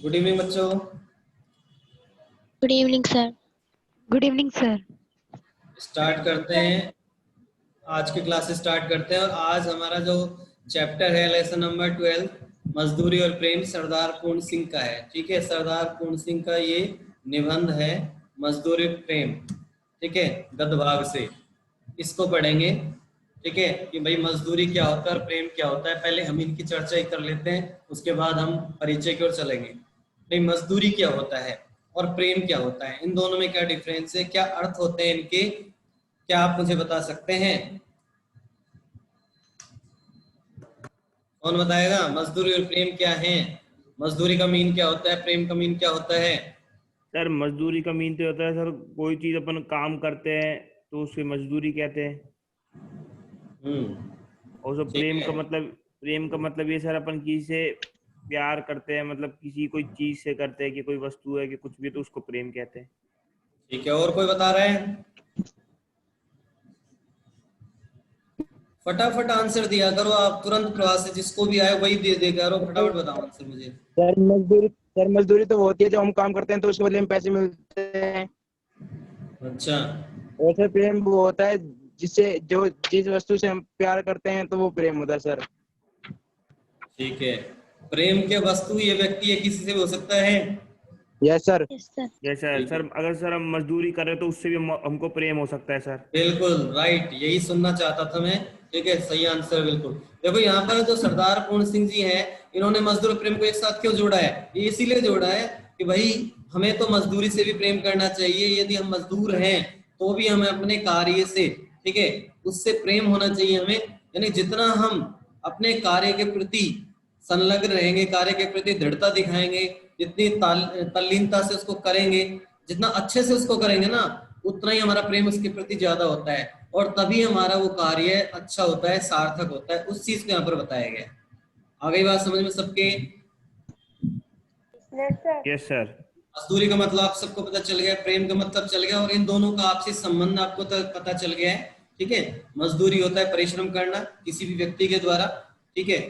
Good evening बच्चों। Good evening sir. Good evening sir. Start करते हैं, आज की क्लास स्टार्ट करते हैं। और आज हमारा जो चैप्टर है लेसन नंबर 12 मजदूरी और प्रेम सरदार पूर्ण सिंह का है। ठीक है, सरदार पूर्ण सिंह का ये निबंध है मजदूरी प्रेम। ठीक है, गद्य भाग से इसको पढ़ेंगे। ठीक है, कि भाई मजदूरी क्या होता है और प्रेम क्या होता है। पहले हम इनकी चर्चा ही कर लेते हैं, उसके बाद हम परिचय की ओर चलेंगे। भाई मजदूरी क्या होता है और प्रेम क्या होता है, इन दोनों में क्या डिफरेंस है, क्या अर्थ होते हैं इनके, क्या आप मुझे बता सकते हैं? कौन बताएगा? मजदूरी और प्रेम क्या है? मजदूरी का मीन क्या होता है, प्रेम का मीन क्या होता है? सर मजदूरी का मीन तो होता है सर, कोई चीज अपन काम करते हैं तो उसे मजदूरी कहते हैं। और जो प्रेम का मतलब ये सर, अपन किसी से प्यार करते हैं, मतलब किसी कोई चीज से करते हैं, कि कोई वस्तु है कि कुछ भी, तो उसको प्रेम कहते हैं। ठीक है, और कोई बता रहे हैं? फटाफट आंसर दिया करो आप, तुरंत प्रवाह से जिसको भी आए वही दे देगा। और फटाफट बताओ आंसर मुझे। सर मजदूरी तो होती है जब हम काम करते हैं तो उसके बदले में पैसे मिलते हैं। अच्छा, और सर प्रेम वो होता है जिससे जो जिस वस्तु से हम प्यार करते हैं तो वो प्रेम होता है सर। ठीक है, प्रेम के वस्तु ये व्यक्ति है, किसी से भी हो सकता है। Yes sir. जैसा सर, अगर सर हम मजदूरी करें तो उससे भी हमको प्रेम हो सकता है सर। बिल्कुल राइट, यही सुनना चाहता था मैं। ठीक है, सही आंसर बिल्कुल। देखो यहाँ पर जो सरदार पूर्ण सिंह जी हैं, इन्होंने मजदूर प्रेम को एक साथ क्यों जोड़ा है? ये इसीलिए जोड़ा है कि भाई हमें तो मजदूरी से भी प्रेम करना चाहिए। यदि हम मजदूर हैं तो भी हमें अपने कार्य से, ठीक है, उससे प्रेम होना चाहिए हमें। यानी जितना हम अपने कार्य के प्रति संलग्न रहेंगे, कार्य के प्रति दृढ़ता दिखाएंगे, जितनी तल्लीनता से उसको करेंगे, जितना अच्छे से उसको करेंगे ना, उतना ही हमारा प्रेम उसके प्रति ज्यादा होता है। और तभी हमारा वो कार्य अच्छा होता है, सार्थक होता है। उस चीज को यहाँ पर बताया गया है। आ गई बात समझ में सबके? Yes sir. मजदूरी का मतलब आप सबको पता चल गया, प्रेम का मतलब चल गया, और इन दोनों का आपसी संबंध आपको तक पता चल गया है। ठीक है, मजदूरी होता है परिश्रम करना किसी भी व्यक्ति के द्वारा। ठीक है,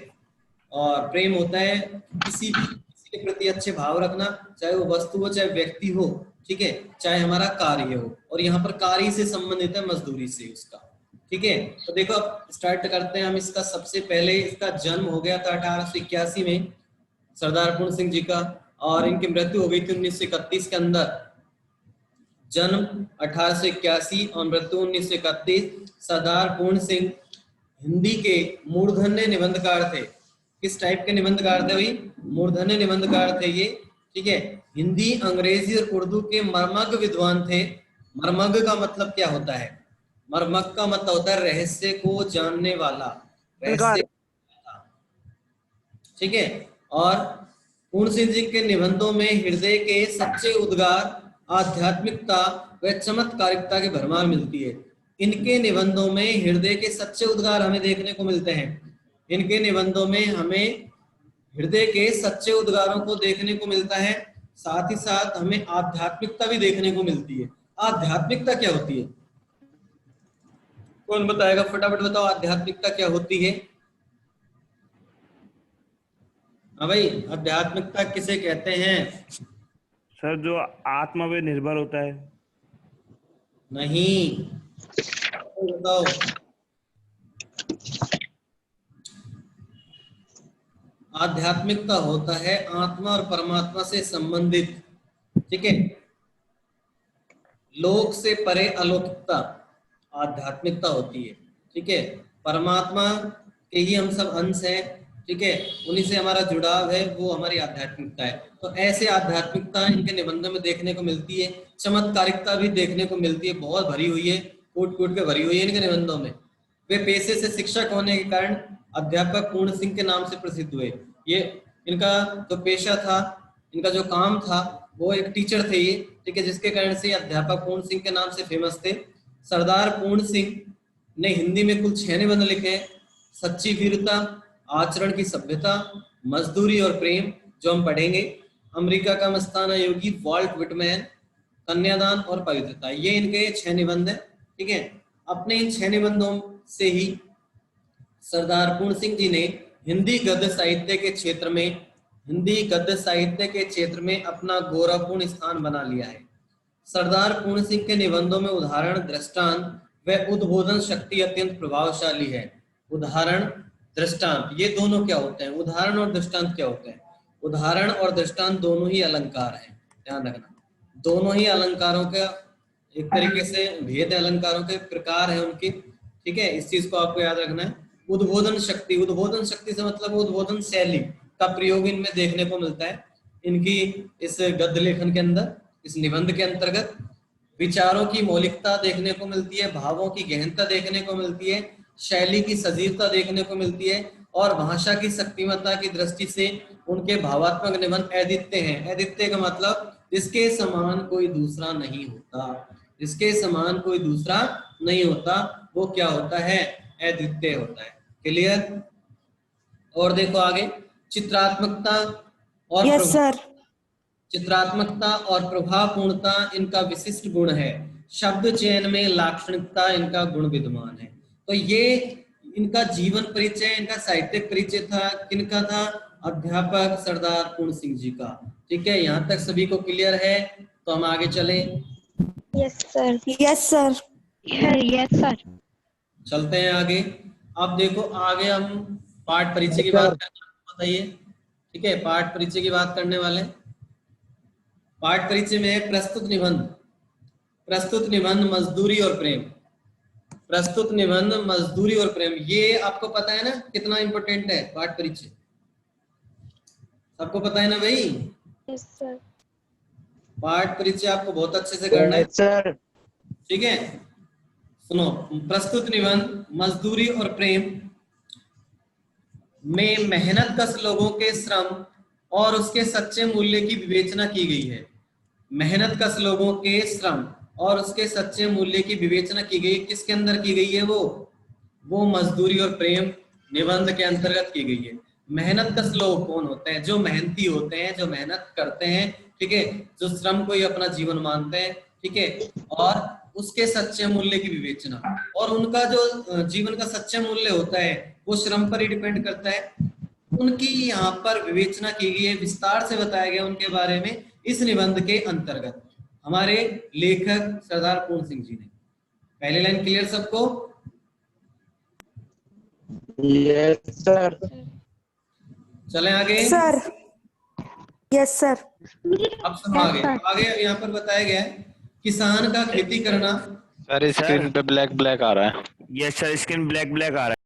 और प्रेम होता है किसी के प्रति अच्छे भाव रखना, चाहे वो वस्तु हो चाहे व्यक्ति हो। ठीक है, चाहे हमारा कार्य हो। और यहाँ पर कार्य से संबंधित है मजदूरी से उसका। ठीक है, तो देखो अब स्टार्ट करते हैं हम इसका। सबसे पहले इसका जन्म हो गया था 1881 में सरदार पूर्ण सिंह जी का, और इनकी मृत्यु हो गई थी 1931 के अंदर। जन्म 1881 और मृत्यु 1931। सरदार पूर्ण सिंह हिंदी के मूर्धन्य निबंधकार थे। किस टाइप के निबंधकार थे भाई? मूर्धन्य निबंधकार थे ये। ठीक है, हिंदी अंग्रेजी और उर्दू के मर्मज्ञ विद्वान थे। मर्मज्ञ का मतलब क्या होता है? मर्मज्ञ का मतलब होता है रहस्य को जानने वाला, रहस्य। ठीक है, और पूर्ण सिंह जी के निबंधों में हृदय के सच्चे उद्गार, आध्यात्मिकता व चमत्कारिकता की भरमार मिलती है। इनके निबंधों में हृदय के सच्चे उद्गार हमें देखने को मिलते हैं। इनके निबंधों में हमें हृदय के सच्चे उद्गारों को देखने को मिलता है, साथ ही साथ हमें आध्यात्मिकता भी देखने को मिलती है। आध्यात्मिकता क्या होती है? कौन बताएगा? फटाफट बताओ, आध्यात्मिकता क्या होती है? हाँ भाई, आध्यात्मिकता किसे कहते हैं? सर जो आत्मा पे निर्भर होता है। नहीं, बताओ। आध्यात्मिकता होता है आत्मा और परमात्मा से संबंधित। ठीक है, लोक से परे अलौकिकता आध्यात्मिकता होती है। ठीक है, परमात्मा के ही हम सब अंश हैं। ठीक है, उन्हीं से हमारा जुड़ाव है, वो हमारी आध्यात्मिकता है। तो ऐसे आध्यात्मिकता इनके निबंधों में देखने को मिलती है। चमत्कारिकता भी देखने को मिलती है, बहुत भरी हुई है, कूट कूट के भरी हुई है इनके निबंधों में। वे पेशे से शिक्षक होने के कारण अध्यापक पूर्ण सिंह के नाम से प्रसिद्ध हुए। ये इनका जो पेशा था, इनका जो काम था, वो एक टीचर थे ये। ठीक है, जिसके कारण से अध्यापक पूर्ण सिंह के नाम से फेमस थे। सरदार पूर्ण सिंह ने हिंदी में कुल 6 निबंध लिखे हैं। सच्ची वीरता, आचरण की सभ्यता, मजदूरी और प्रेम जो हम पढ़ेंगे, अमेरिका का मस्ताना योगी वॉल्ट विटमैन, कन्यादान और पवित्रता, ये इनके 6 निबंध हैं। ठीक है, अपने इन 6 निबंधों से ही सरदार पूर्ण सिंह जी ने हिंदी गद्य साहित्य के क्षेत्र में हिंदी गद्य साहित्य के क्षेत्र में अपना गौरवपूर्ण स्थान बना लिया है। सरदार पूर्ण सिंह के निबंधों में उदाहरण, दृष्टांत व उद्बोधन शक्ति अत्यंत प्रभावशाली है। उदाहरण, दृष्टांत, ये दोनों क्या होते हैं? उदाहरण और दृष्टांत क्या होते हैं? उदाहरण और दृष्टांत दोनों ही अलंकार हैं, ध्यान रखना। दोनों ही अलंकारों का एक तरीके से भेद, अलंकारों के प्रकार है उनके, ठीक है, इस चीज को आपको याद रखना है। उद्बोधन शक्ति, उद्बोधन शक्ति से मतलब उद्बोधन शैली का प्रयोग इनमें देखने को मिलता है। इनकी इस गद्य लेखन के अंदर, इस निबंध के अंतर्गत विचारों की मौलिकता देखने को मिलती है, भावों की गहनता देखने को मिलती है, शैली की सजीवता देखने को मिलती है, और भाषा की शक्तिमत्ता की दृष्टि से उनके भावात्मक निबंध अद्वितीय हैं। अद्वितीय का मतलब इसके समान कोई दूसरा नहीं होता, इसके समान कोई दूसरा नहीं होता, वो क्या होता है? अद्वितीय होता है। क्लियर? और देखो आगे, चित्रात्मकता और यस सर। चित्रात्मकता और प्रभावपूर्णता इनका विशिष्ट गुण है। शब्द चयन में लाक्षणिकता इनका गुण विद्यमान है। तो ये इनका जीवन परिचय, इनका साहित्यिक परिचय था, किनका था? अध्यापक सरदार पूर्ण सिंह जी का। ठीक है, यहाँ तक सभी को क्लियर है? तो हम आगे चलें। Yes sir. Yes sir. Yes sir. चलते हैं आगे। अब देखो आगे हम पाठ परिचय की बात करना, बताइए। ठीक है, पाठ परिचय की बात करने वाले हैं। पाठ परिचय में है प्रस्तुत निबंध। प्रस्तुत निबंध मजदूरी और प्रेम। प्रस्तुत निबंध मजदूरी और प्रेम, ये आपको पता है ना कितना इंपॉर्टेंट है पाठ परिचय? सबको पता है ना भाई? Yes sir. पाठ परिचय आपको बहुत अच्छे से करना है सर। ठीक है, सुनो। प्रस्तुत निबंध मजदूरी और प्रेम में मेहनत कश लोगों के श्रम और उसके सच्चे मूल्य की विवेचना की गई है। मेहनत कश लोगों के श्रम और उसके सच्चे मूल्य की विवेचना की गई। किसके अंदर की गई है? वो मजदूरी और प्रेम निबंध के अंतर्गत की गई है। मेहनत कश लोग कौन होते हैं? जो मेहनती होते हैं, जो मेहनत करते हैं, ठीक है, जो श्रम को ही अपना जीवन मानते हैं, ठीक है, और उसके सच्चे मूल्य की विवेचना। और उनका जो जीवन का सच्चा मूल्य होता है वो श्रम पर ही डिपेंड करता है। उनकी यहाँ पर विवेचना की गई है, विस्तार से बताया गया उनके बारे में इस निबंध के अंतर्गत हमारे लेखक सरदार पूर्ण सिंह जी ने। पहली लाइन क्लियर सबको? Yes sir. चलें आगे सर। Yes sir. अब सुनो आगे। आगे यहाँ पर बताया गया है किसान का खेती करना। सर स्क्रीन पे ब्लैक ब्लैक आ रहा है। Yes sir, screen black black आ रहा है।